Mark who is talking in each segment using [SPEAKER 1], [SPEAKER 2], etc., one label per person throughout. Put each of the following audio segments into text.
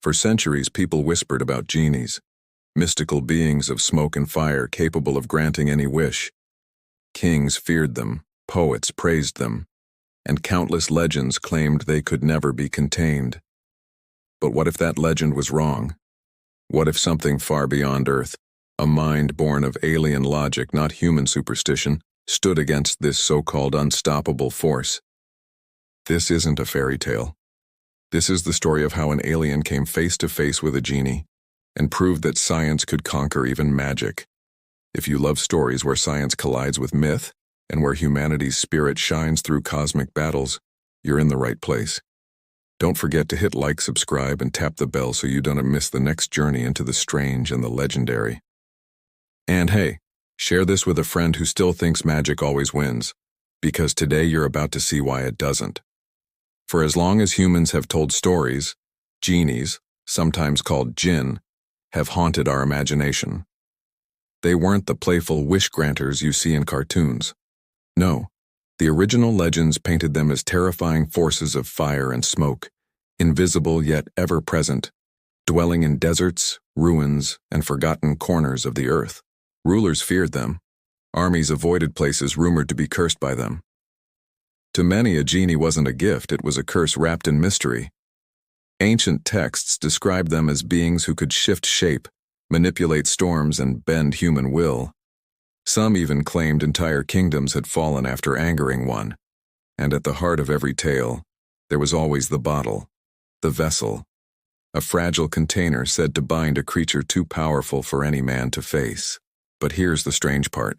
[SPEAKER 1] For centuries, people whispered about genies, mystical beings of smoke and fire capable of granting any wish. Kings feared them, poets praised them, and countless legends claimed they could never be contained. But what if that legend was wrong? What if something far beyond Earth, a mind born of alien logic, not human superstition, stood against this so-called unstoppable force? This isn't a fairy tale. This is the story of how an alien came face to face with a genie and proved that science could conquer even magic. If you love stories where science collides with myth and where humanity's spirit shines through cosmic battles, you're in the right place. Don't forget to hit like, subscribe, and tap the bell so you don't miss the next journey into the strange and the legendary. And hey, share this with a friend who still thinks magic always wins, because today you're about to see why it doesn't. For as long as humans have told stories, genies, sometimes called jinn, have haunted our imagination. They weren't the playful wish-granters you see in cartoons. No, the original legends painted them as terrifying forces of fire and smoke, invisible yet ever-present, dwelling in deserts, ruins, and forgotten corners of the earth. Rulers feared them. Armies avoided places rumored to be cursed by them. To many, a genie wasn't a gift, it was a curse wrapped in mystery. Ancient texts described them as beings who could shift shape, manipulate storms, and bend human will. Some even claimed entire kingdoms had fallen after angering one. And at the heart of every tale, there was always the bottle, the vessel, a fragile container said to bind a creature too powerful for any man to face. But here's the strange part.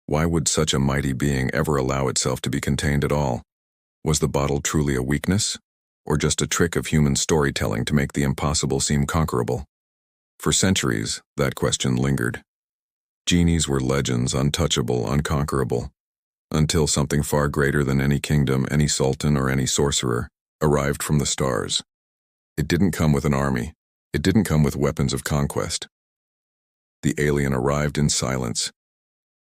[SPEAKER 1] Why would such a mighty being ever allow itself to be contained at all? Was the bottle truly a weakness, or just a trick of human storytelling to make the impossible seem conquerable? For centuries, that question lingered. Genies were legends, untouchable, unconquerable, until something far greater than any kingdom, any sultan, or any sorcerer arrived from the stars. It didn't come with an army. It didn't come with weapons of conquest. The alien arrived in silence,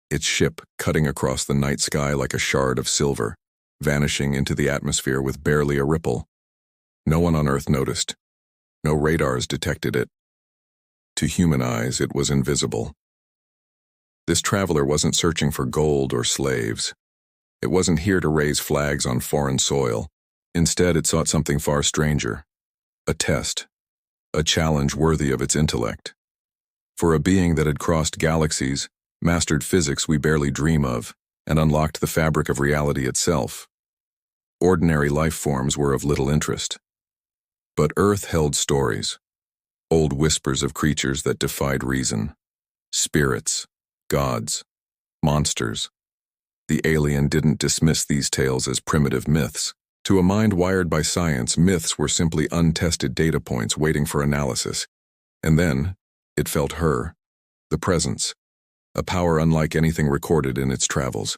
[SPEAKER 1] its ship cutting across the night sky like a shard of silver, vanishing into the atmosphere with barely a ripple. No one on Earth noticed. No radars detected it. To human eyes, it was invisible. This traveler wasn't searching for gold or slaves. It wasn't here to raise flags on foreign soil. Instead, it sought something far stranger. A test. A challenge worthy of its intellect. For a being that had crossed galaxies, mastered physics we barely dream of, and unlocked the fabric of reality itself, ordinary life forms were of little interest. But Earth held stories, old whispers of creatures that defied reason, spirits, gods, monsters. The alien didn't dismiss these tales as primitive myths. To a mind wired by science, myths were simply untested data points waiting for analysis. And then, it felt her, the presence, a power unlike anything recorded in its travels.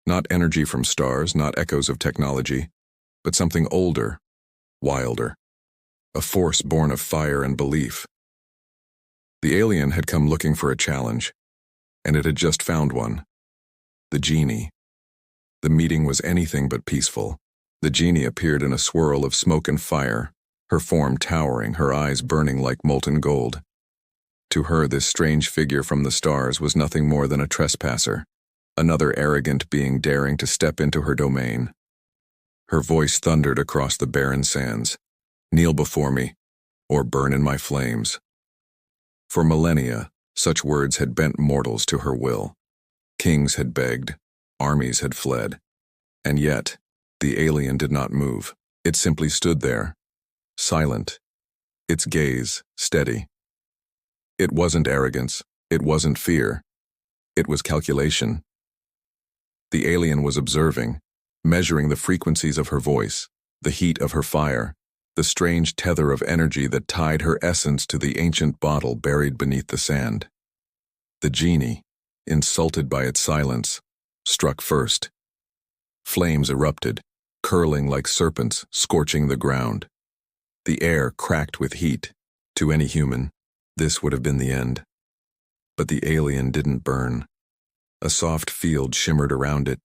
[SPEAKER 1] Not energy from stars, not echoes of technology, but something older, wilder, a force born of fire and belief. The alien had come looking for a challenge, and it had just found one. The genie. The meeting was anything but peaceful. The genie appeared in a swirl of smoke and fire, her form towering, her eyes burning like molten gold. To her, this strange figure from the stars was nothing more than a trespasser, another arrogant being daring to step into her domain. Her voice thundered across the barren sands. Kneel before me, or burn in my flames. For millennia, such words had bent mortals to her will. Kings had begged, armies had fled. And yet, the alien did not move. It simply stood there, silent, its gaze steady. It wasn't arrogance, it wasn't fear. It was calculation. The alien was observing, measuring the frequencies of her voice, the heat of her fire, the strange tether of energy that tied her essence to the ancient bottle buried beneath the sand. The genie, insulted by its silence, struck first. Flames erupted, curling like serpents, scorching the ground. The air cracked with heat. To any human, this would have been the end. But the alien didn't burn. A soft field shimmered around it,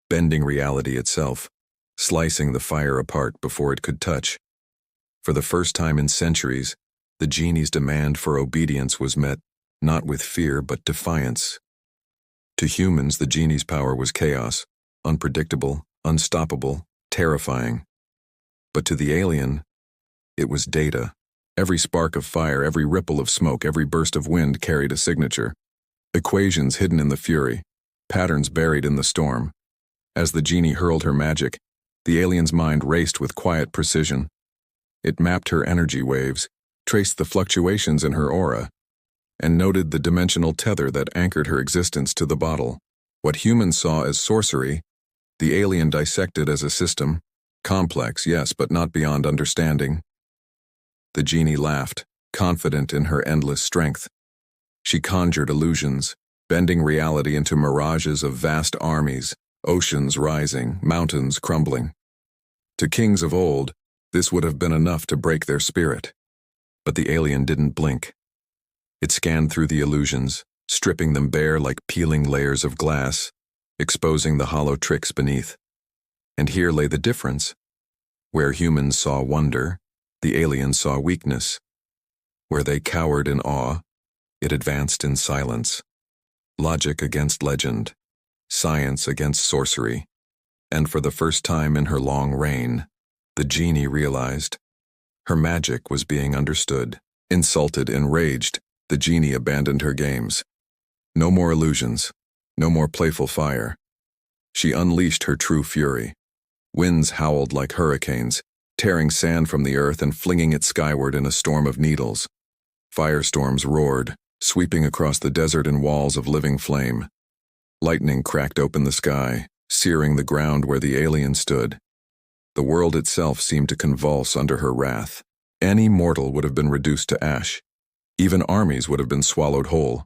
[SPEAKER 1] bending reality itself, slicing the fire apart before it could touch. For the first time in centuries, The genie's demand for obedience was met not with fear but defiance. To humans, the genie's power was chaos, unpredictable, unstoppable, terrifying. But to the alien, it was data. Every spark of fire, every ripple of smoke, every burst of wind carried a signature. Equations hidden in the fury, patterns buried in the storm. As the genie hurled her magic, the alien's mind raced with quiet precision. It mapped her energy waves, traced the fluctuations in her aura, and noted the dimensional tether that anchored her existence to the bottle. What humans saw as sorcery, the alien dissected as a system, complex, yes, but not beyond understanding. The genie laughed, confident in her endless strength. She conjured illusions, bending reality into mirages of vast armies, oceans rising, mountains crumbling. To kings of old, this would have been enough to break their spirit. But the alien didn't blink. It scanned through the illusions, stripping them bare like peeling layers of glass, exposing the hollow tricks beneath. And here lay the difference. Where humans saw wonder, the alien saw weakness. Where they cowered in awe, it advanced in silence. Logic against legend, science against sorcery. And for the first time in her long reign, the genie realized her magic was being understood. Insulted, enraged, the genie abandoned her games. No more illusions, no more playful fire. She unleashed her true fury. Winds howled like hurricanes, tearing sand from the earth and flinging it skyward in a storm of needles. Firestorms roared, sweeping across the desert in walls of living flame. Lightning cracked open the sky, searing the ground where the alien stood. The world itself seemed to convulse under her wrath. Any mortal would have been reduced to ash. Even armies would have been swallowed whole.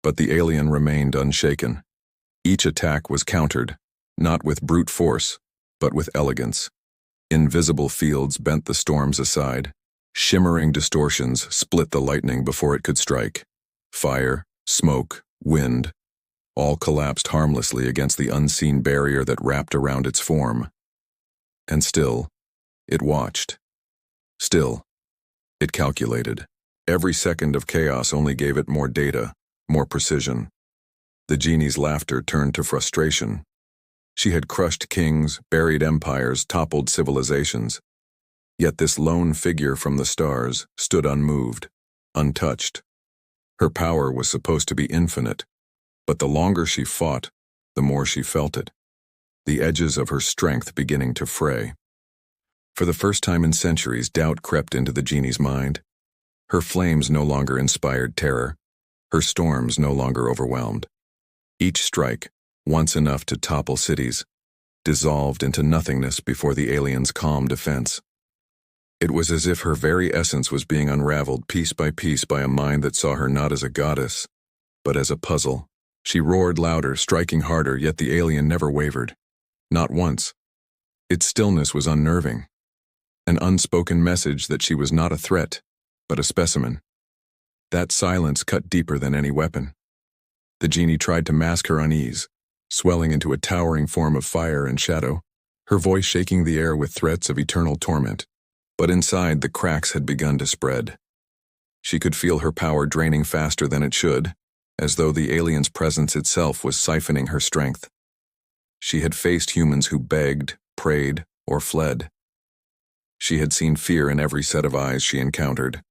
[SPEAKER 1] But the alien remained unshaken. Each attack was countered, not with brute force, but with elegance. Invisible fields bent the storms aside. Shimmering distortions split the lightning before it could strike. Fire, smoke, wind, all collapsed harmlessly against the unseen barrier that wrapped around its form. And still, it watched. Still, it calculated. Every second of chaos only gave it more data, more precision. The genie's laughter turned to frustration. She had crushed kings, buried empires, toppled civilizations. Yet this lone figure from the stars stood unmoved, untouched. Her power was supposed to be infinite, but the longer she fought, the more she felt it. The edges of her strength beginning to fray. For the first time in centuries, doubt crept into the genie's mind. Her flames no longer inspired terror. Her storms no longer overwhelmed. Each strike, once enough to topple cities, dissolved into nothingness before the alien's calm defense. It was as if her very essence was being unraveled piece by a mind that saw her not as a goddess, but as a puzzle. She roared louder, striking harder, yet the alien never wavered. Not once. Its stillness was unnerving. An unspoken message that she was not a threat, but a specimen. That silence cut deeper than any weapon. The genie tried to mask her unease, swelling into a towering form of fire and shadow, her voice shaking the air with threats of eternal torment. But inside, the cracks had begun to spread. She could feel her power draining faster than it should, as though the alien's presence itself was siphoning her strength. She had faced humans who begged, prayed, or fled. She had seen fear in every set of eyes she encountered.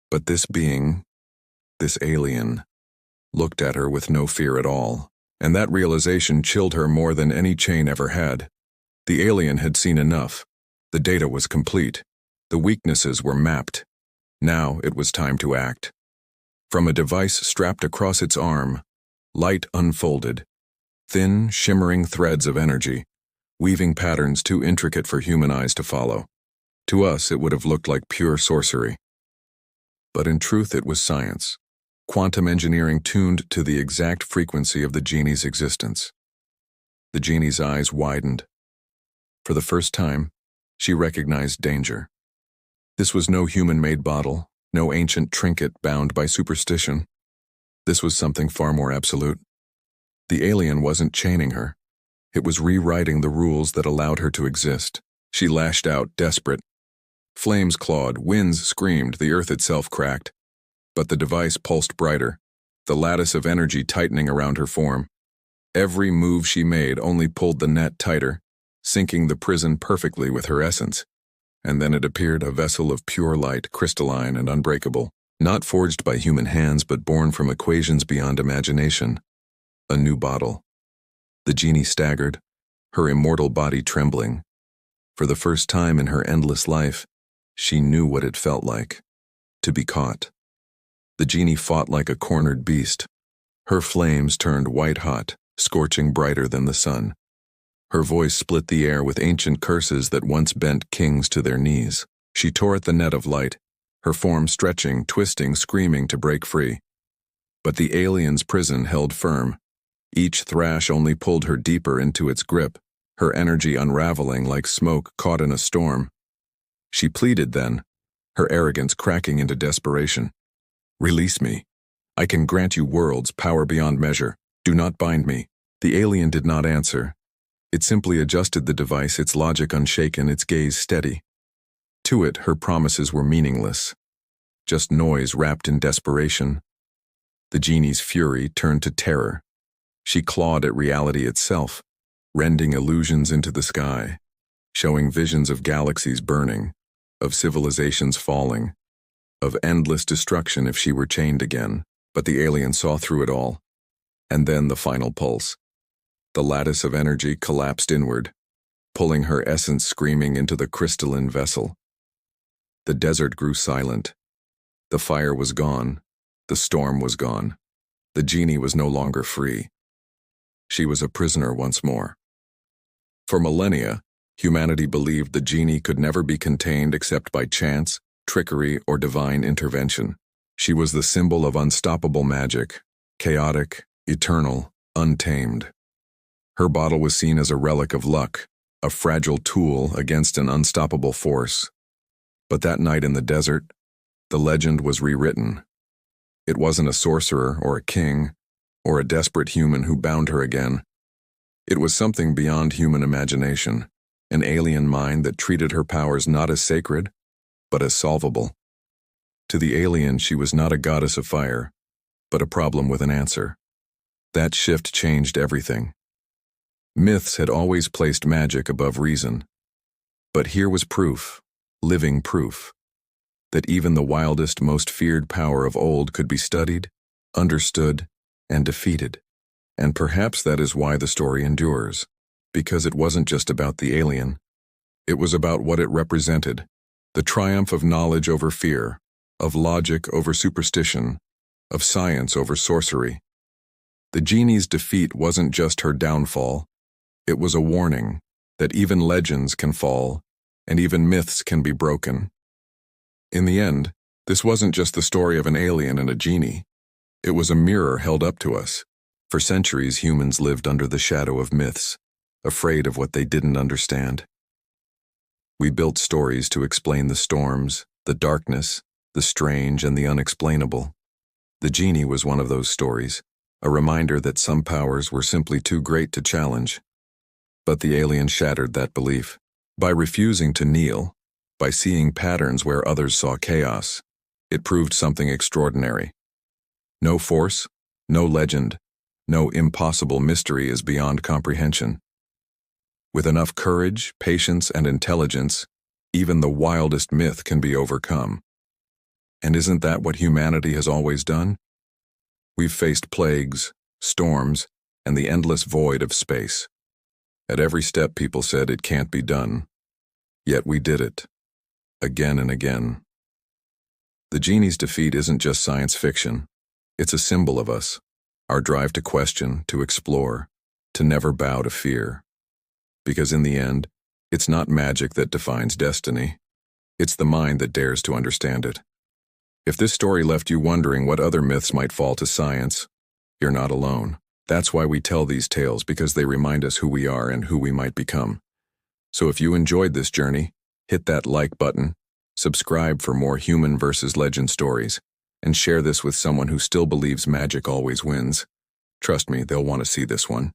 [SPEAKER 1] But this being, this alien, looked at her with no fear at all, and that realization chilled her more than any chain ever had. The alien had seen enough. The data was complete. The weaknesses were mapped. Now it was time to act. From a device strapped across its arm, light unfolded. Thin, shimmering threads of energy, weaving patterns too intricate for human eyes to follow. To us, it would have looked like pure sorcery. But in truth, it was science. Quantum engineering tuned to the exact frequency of the genie's existence. The genie's eyes widened. For the first time, she recognized danger. This was no human-made bottle, no ancient trinket bound by superstition. This was something far more absolute. The alien wasn't chaining her. It was rewriting the rules that allowed her to exist. She lashed out, desperate. Flames clawed, winds screamed, the earth itself cracked. But the device pulsed brighter, the lattice of energy tightening around her form. Every move she made only pulled the net tighter, sinking the prison perfectly with her essence. And then it appeared, a vessel of pure light, crystalline and unbreakable, not forged by human hands but born from equations beyond imagination. A new bottle. The genie staggered, her immortal body trembling. For the first time in her endless life, she knew what it felt like to be caught. The genie fought like a cornered beast. Her flames turned white-hot, scorching brighter than the sun. Her voice split the air with ancient curses that once bent kings to their knees. She tore at the net of light, her form stretching, twisting, screaming to break free. But the alien's prison held firm. Each thrash only pulled her deeper into its grip, her energy unraveling like smoke caught in a storm. She pleaded then, her arrogance cracking into desperation. "Release me. I can grant you worlds, power beyond measure. Do not bind me." The alien did not answer. It simply adjusted the device, its logic unshaken, its gaze steady. To it, her promises were meaningless, just noise wrapped in desperation. The genie's fury turned to terror. She clawed at reality itself, rending illusions into the sky, showing visions of galaxies burning, of civilizations falling, of endless destruction if she were chained again. But the alien saw through it all. And then the final pulse. The lattice of energy collapsed inward, pulling her essence screaming into the crystalline vessel. The desert grew silent. The fire was gone. The storm was gone. The genie was no longer free. She was a prisoner once more. For millennia, humanity believed the genie could never be contained except by chance, trickery, or divine intervention. She was the symbol of unstoppable magic, chaotic, eternal, untamed. Her bottle was seen as a relic of luck, a fragile tool against an unstoppable force. But that night in the desert, the legend was rewritten. It wasn't a sorcerer or a king, or a desperate human who bound her again. It was something beyond human imagination, an alien mind that treated her powers not as sacred, but as solvable. To the alien, she was not a goddess of fire, but a problem with an answer. That shift changed everything. Myths had always placed magic above reason. But here was proof, living proof, that even the wildest, most feared power of old could be studied, understood, and defeated. And perhaps that is why the story endures, because it wasn't just about the alien. It was about what it represented, the triumph of knowledge over fear, of logic over superstition, of science over sorcery. The genie's defeat wasn't just her downfall. It was a warning that even legends can fall, and even myths can be broken. In the end, this wasn't just the story of an alien and a genie. It was a mirror held up to us. For centuries, humans lived under the shadow of myths, afraid of what they didn't understand. We built stories to explain the storms, the darkness, the strange, and the unexplainable. The genie was one of those stories, a reminder that some powers were simply too great to challenge. But the alien shattered that belief. By refusing to kneel, by seeing patterns where others saw chaos, it proved something extraordinary. No force, no legend, no impossible mystery is beyond comprehension. With enough courage, patience, and intelligence, even the wildest myth can be overcome. And isn't that what humanity has always done? We've faced plagues, storms, and the endless void of space. At every step, people said it can't be done. Yet we did it, again and again. The genie's defeat isn't just science fiction. It's a symbol of us, our drive to question, to explore, to never bow to fear. Because in the end, it's not magic that defines destiny. It's the mind that dares to understand it. If this story left you wondering what other myths might fall to science, you're not alone. That's why we tell these tales, because they remind us who we are and who we might become. So if you enjoyed this journey, hit that like button, subscribe for more human versus legend stories, and share this with someone who still believes magic always wins. Trust me, they'll want to see this one.